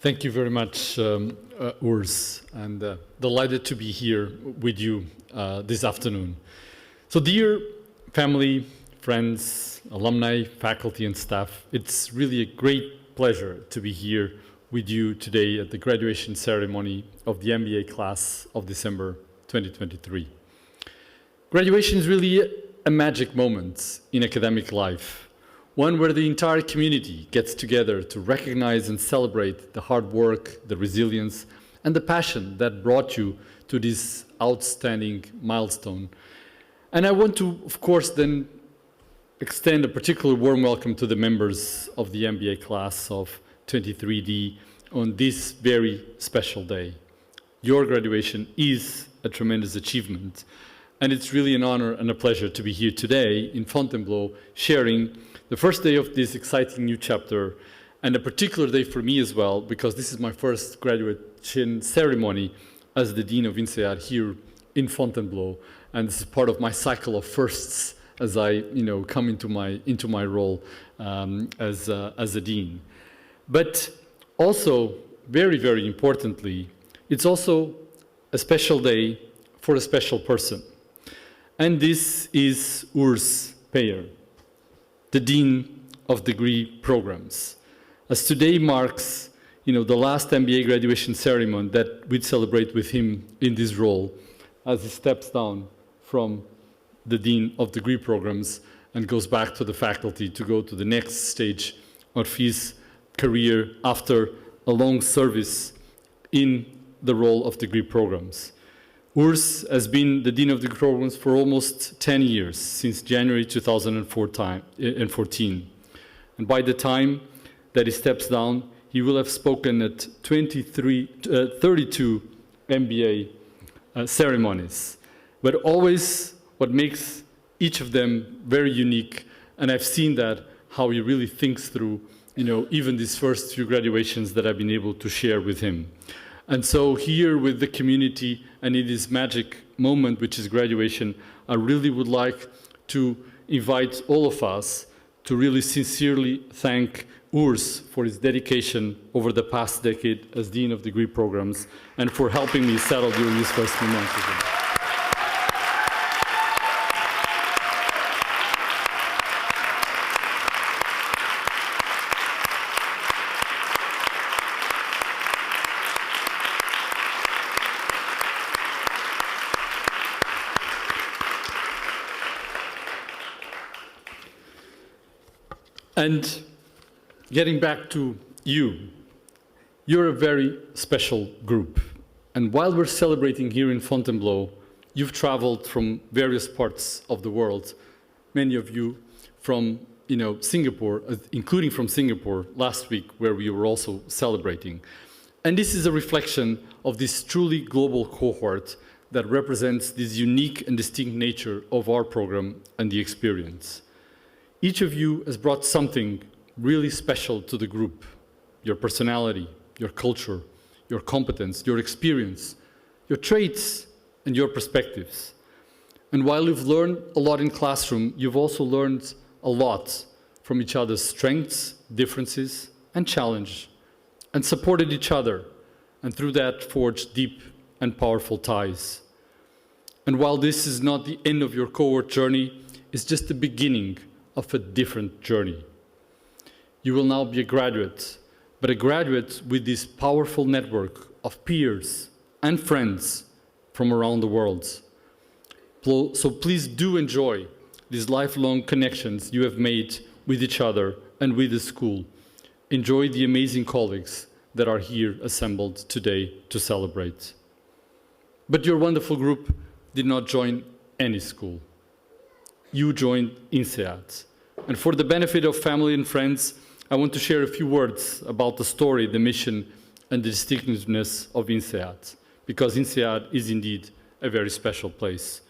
Thank you very much, Urs, and delighted to be here with you this afternoon. So dear family, friends, alumni, faculty and staff, it's really a great pleasure to be here with you today at the graduation ceremony of the MBA class of December 2023. Graduation is really a magic moment in academic life. One where the entire community gets together to recognize and celebrate the hard work, the resilience, and the passion that brought you to this outstanding milestone. And I want to, of course, then extend a particular warm welcome to the members of the MBA class of 23D on this very special day. Your graduation is a tremendous achievement, and it's really an honor and a pleasure to be here today in Fontainebleau sharing the first day of this exciting new chapter, and a particular day for me as well, because this is my first graduation ceremony as the Dean of INSEAD here in Fontainebleau, and this is part of my cycle of firsts as I come into my role as a Dean. But also, very, very importantly, it's also a special day for a special person. And this is Urs Peyer, the Dean of Degree Programs. As today marks the last MBA graduation ceremony that we'd celebrate with him in this role as he steps down from the Dean of Degree Programs and goes back to the faculty to go to the next stage of his career after a long service in the role of degree programs. Urs has been the Dean of Degree Programs for almost 10 years, since January 2014. And by the time that he steps down, he will have spoken at 32 MBA ceremonies. But always what makes each of them very unique, and I've seen that, how he really thinks through, even these first few graduations that I've been able to share with him. And so here with the community and in this magic moment, which is graduation, I really would like to invite all of us to really sincerely thank Urs for his dedication over the past decade as Dean of Degree Programs and for helping me settle during this first moment. And getting back to you, you're a very special group. And while we're celebrating here in Fontainebleau, you've traveled from various parts of the world, many of you from Singapore, including from Singapore last week, where we were also celebrating. And this is a reflection of this truly global cohort that represents this unique and distinct nature of our program and the experience. Each of you has brought something really special to the group: your personality, your culture, your competence, your experience, your traits, and your perspectives. And while you've learned a lot in classroom, you've also learned a lot from each other's strengths, differences, and challenge, and supported each other, and through that forged deep and powerful ties. And while this is not the end of your cohort journey, it's just the beginning of a different journey. You will now be a graduate, but a graduate with this powerful network of peers and friends from around the world. So please do enjoy these lifelong connections you have made with each other and with the school. Enjoy the amazing colleagues that are here assembled today to celebrate. But your wonderful group did not join any school. You joined INSEAD. And for the benefit of family and friends, I want to share a few words about the story, the mission, and the distinctiveness of INSEAD, because INSEAD is indeed a very special place.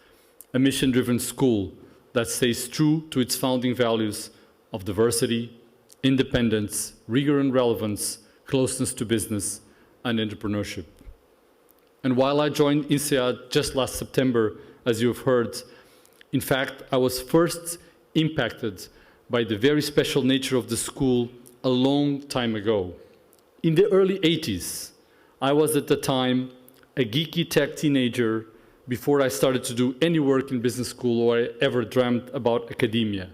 A mission-driven school that stays true to its founding values of diversity, independence, rigor and relevance, closeness to business, and entrepreneurship. And while I joined INSEAD just last September, as you have heard, in fact, I was first impacted by the very special nature of the school a long time ago. In the early 80s, I was at the time a geeky tech teenager before I started to do any work in business school or I ever dreamt about academia.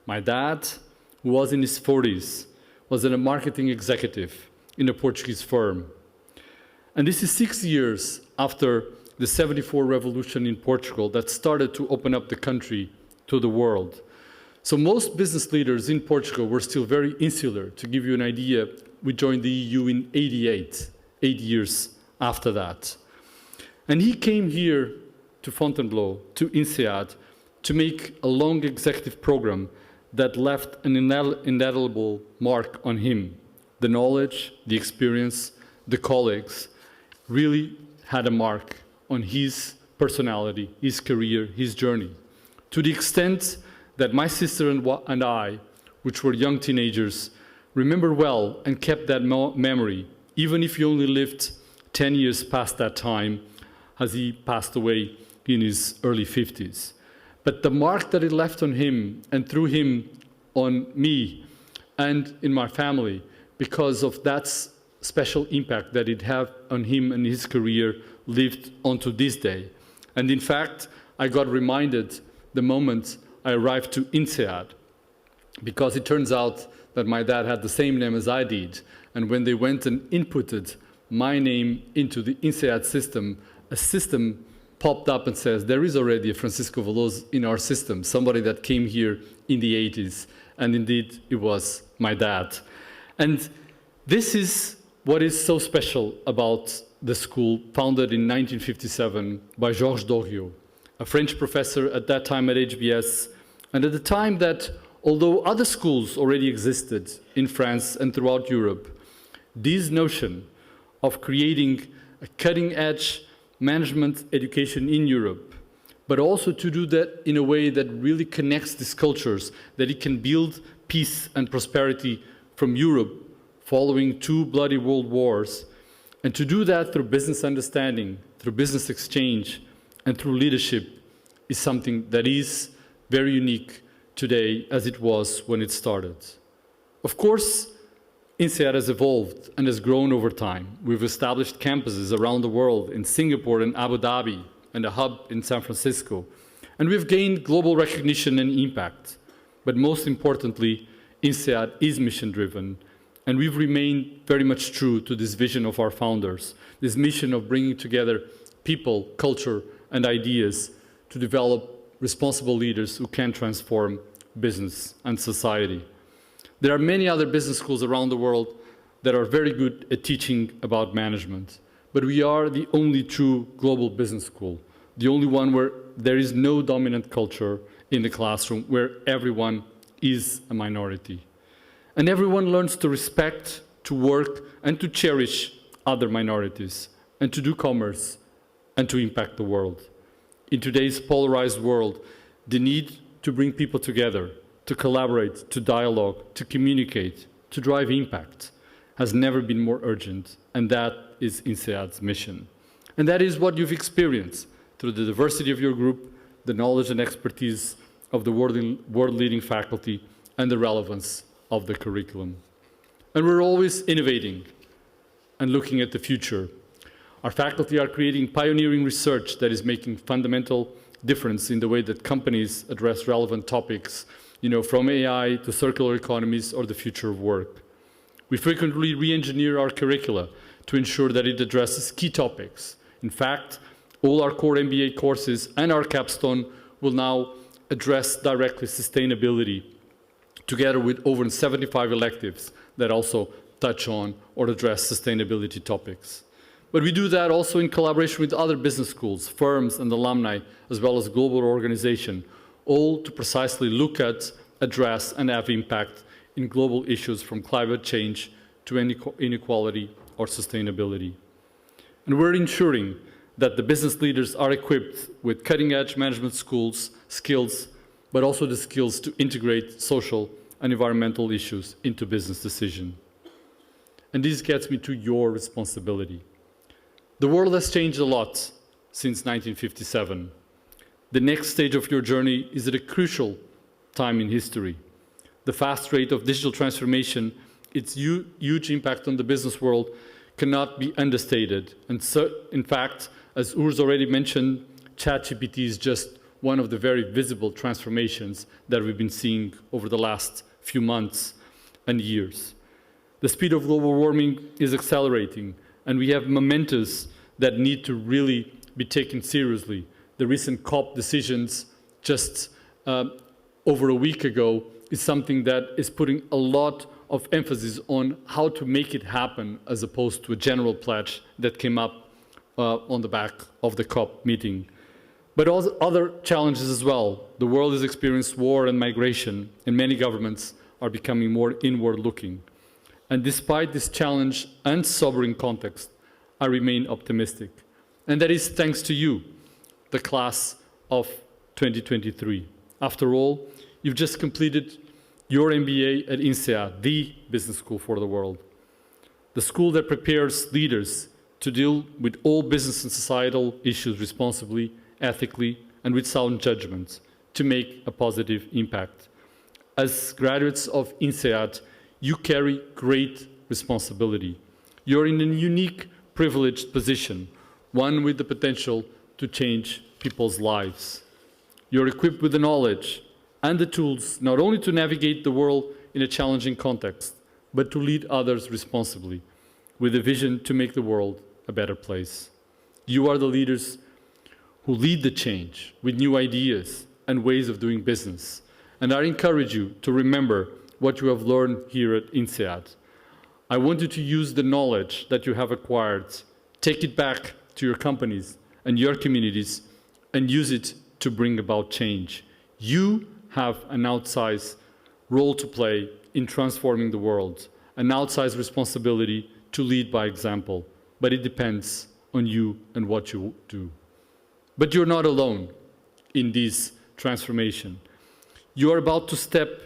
My dad, who was in his 40s, was a marketing executive in a Portuguese firm. And this is 6 years after the '74 revolution in Portugal that started to open up the country to the world. So most business leaders in Portugal were still very insular. To give you an idea, we joined the EU in '88, 8 years after that. And he came here to Fontainebleau, to INSEAD, to make a long executive program that left an indelible mark on him. The knowledge, the experience, the colleagues really had a mark on his personality, his career, his journey. To the extent that my sister and I, which were young teenagers, remember well and kept that memory, even if he only lived 10 years past that time, as he passed away in his early 50s. But the mark that it left on him, and through him on me and in my family, because of that special impact that it had on him and his career, lived onto this day. And in fact, I got reminded the moment I arrived to INSEAD, because it turns out that my dad had the same name as I did. And when they went and inputted my name into the INSEAD system, a system popped up and says, there is already a Francisco Veloso in our system, somebody that came here in the 80s. And indeed, it was my dad. And this is what is so special about the school, founded in 1957 by Georges Doriot, a French professor at that time at HBS, and at the time that, although other schools already existed in France and throughout Europe, this notion of creating a cutting-edge management education in Europe, but also to do that in a way that really connects these cultures, that it can build peace and prosperity from Europe following 2 bloody world wars, and to do that through business understanding, through business exchange, and through leadership is something that is very unique today as it was when it started. Of course, INSEAD has evolved and has grown over time. We've established campuses around the world in Singapore and Abu Dhabi and a hub in San Francisco. And we've gained global recognition and impact. But most importantly, INSEAD is mission-driven. And we've remained very much true to this vision of our founders, this mission of bringing together people, culture, and ideas to develop responsible leaders who can transform business and society. There are many other business schools around the world that are very good at teaching about management, but we are the only true global business school, the only one where there is no dominant culture in the classroom, where everyone is a minority. And everyone learns to respect, to work, and to cherish other minorities, and to do commerce, and to impact the world. In today's polarized world, the need to bring people together, to collaborate, to dialogue, to communicate, to drive impact, has never been more urgent, and that is INSEAD's mission. And that is what you've experienced through the diversity of your group, the knowledge and expertise of the world-leading faculty, and the relevance of the curriculum. And we're always innovating and looking at the future. Our faculty are creating pioneering research that is making fundamental difference in the way that companies address relevant topics, from AI to circular economies or the future of work. We frequently re-engineer our curricula to ensure that it addresses key topics. In fact, all our core MBA courses and our capstone will now address directly sustainability, together with over 75 electives that also touch on or address sustainability topics. But we do that also in collaboration with other business schools, firms and alumni, as well as global organizations, all to precisely look at, address, and have impact in global issues from climate change to inequality or sustainability. And we're ensuring that the business leaders are equipped with cutting-edge management skills, but also the skills to integrate social and environmental issues into business decision. And this gets me to your responsibility. The world has changed a lot since 1957. The next stage of your journey is at a crucial time in history. The fast rate of digital transformation its huge impact on the business world cannot be understated. And so, in fact, as Urs already mentioned, ChatGPT is just one of the very visible transformations that we've been seeing over the last few months and years. The speed of global warming is accelerating, and we have momentous that need to really be taken seriously. The recent COP decisions just over a week ago is something that is putting a lot of emphasis on how to make it happen, as opposed to a general pledge that came up on the back of the COP meeting. But also other challenges as well. The world has experienced war and migration, and many governments are becoming more inward-looking. And despite this challenge and sobering context, I remain optimistic. And that is thanks to you, the class of 2023. After all, you've just completed your MBA at INSEAD, the business school for the world. The school that prepares leaders to deal with all business and societal issues responsibly, ethically, and with sound judgment to make a positive impact. As graduates of INSEAD, you carry great responsibility. You're in a unique, privileged position, one with the potential to change people's lives. You're equipped with the knowledge and the tools not only to navigate the world in a challenging context, but to lead others responsibly, with a vision to make the world a better place. You are the leaders who lead the change with new ideas and ways of doing business. And I encourage you to remember what you have learned here at INSEAD. I want you to use the knowledge that you have acquired, take it back to your companies and your communities, and use it to bring about change. You have an outsized role to play in transforming the world, an outsized responsibility to lead by example, but it depends on you and what you do. But you're not alone in this transformation. You are about to step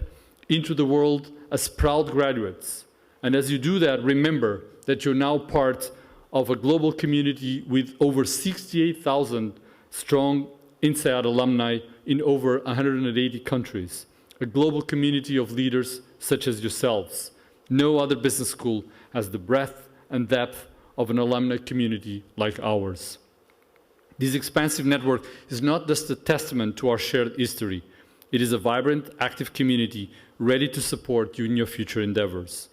into the world as proud graduates. And as you do that, remember that you're now part of a global community with over 68,000 strong INSEAD alumni in over 180 countries, a global community of leaders such as yourselves. No other business school has the breadth and depth of an alumni community like ours. This expansive network is not just a testament to our shared history. It is a vibrant, active community ready to support you in your future endeavors.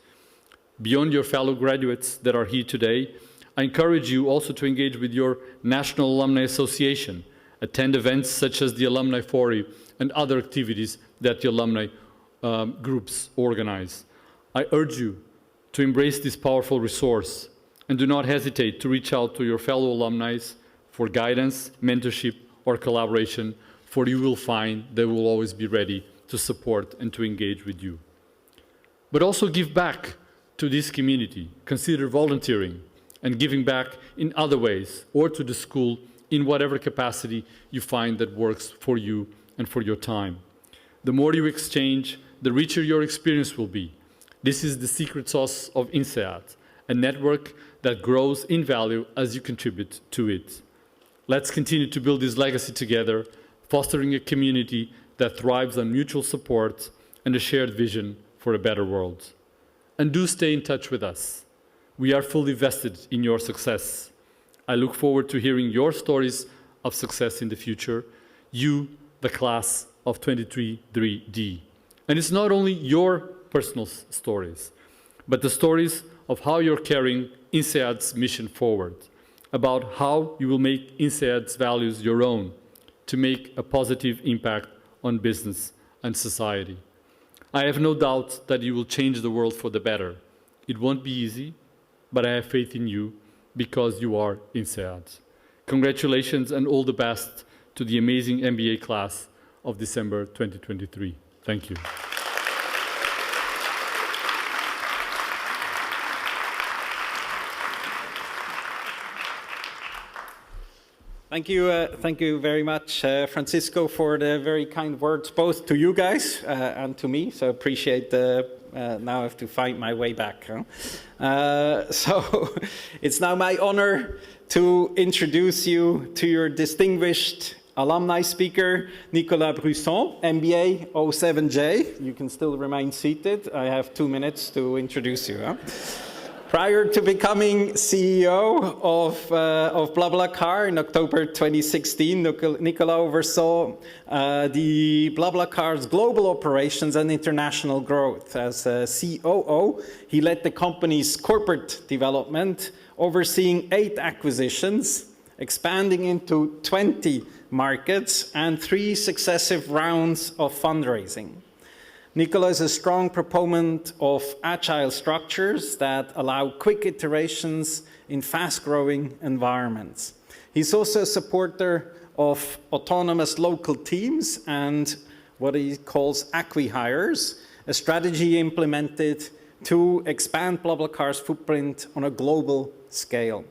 Beyond your fellow graduates that are here today, I encourage you also to engage with your National Alumni Association, attend events such as the Alumni Forum and other activities that the alumni groups organize. I urge you to embrace this powerful resource and do not hesitate to reach out to your fellow alumni for guidance, mentorship, or collaboration, for you will find they will always be ready to support and to engage with you. But also give back to this community. Consider volunteering and giving back in other ways, or to the school in whatever capacity you find that works for you and for your time. The more you exchange, the richer your experience will be. This is the secret sauce of INSEAD, a network that grows in value as you contribute to it. Let's continue to build this legacy together, fostering a community that thrives on mutual support and a shared vision for a better world. And do stay in touch with us. We are fully vested in your success. I look forward to hearing your stories of success in the future, you, the class of 23D. And it's not only your personal stories, but the stories of how you're carrying INSEAD's mission forward, about how you will make INSEAD's values your own to make a positive impact on business and society. I have no doubt that you will change the world for the better. It won't be easy, but I have faith in you because you are INSEAD. Congratulations and all the best to the amazing MBA class of December 2023. Thank you. Thank you very much, Francisco, for the very kind words, both to you guys and to me. So appreciate now I have to find my way back. Huh? So it's now my honor to introduce you to your distinguished alumni speaker Nicolas Brusson, MBA 07J. You can still remain seated. I have 2 minutes to introduce you. Prior to becoming CEO of BlaBlaCar in October 2016, Nicolas oversaw the BlaBlaCar's global operations and international growth. As COO, he led the company's corporate development, overseeing 8 acquisitions, expanding into 20 markets, and 3 successive rounds of fundraising. Nicolas is a strong proponent of agile structures that allow quick iterations in fast-growing environments. He's also a supporter of autonomous local teams and what he calls acqui-hires, a strategy implemented to expand BlaBlaCar's footprint on a global scale.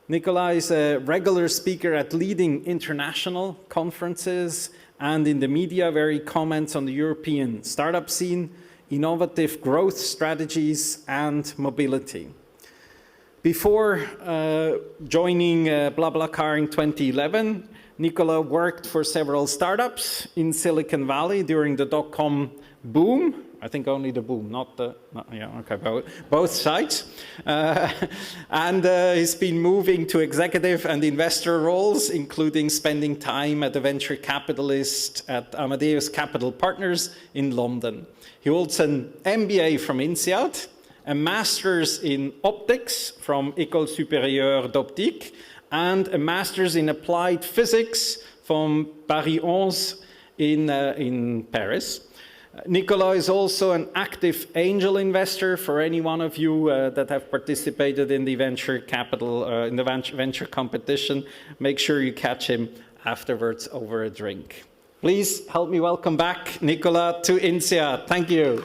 Nicolas is a regular speaker at leading international conferences and in the media where he comments on the European startup scene, innovative growth strategies, and mobility. Before joining BlaBlaCar in 2011, Nicolas worked for several startups in Silicon Valley during the dot-com boom. I think only the boom, both sides. And he's been moving to executive and investor roles, including spending time at a venture capitalist at Amadeus Capital Partners in London. He holds an MBA from INSEAD, a master's in optics from École Supérieure d'Optique, and a master's in applied physics from Paris 11 in Paris. Nicolas is also an active angel investor for any one of you that have participated in the venture capital, in the venture competition. Make sure you catch him afterwards over a drink. Please help me welcome back Nicolas to INSEAD. Thank you.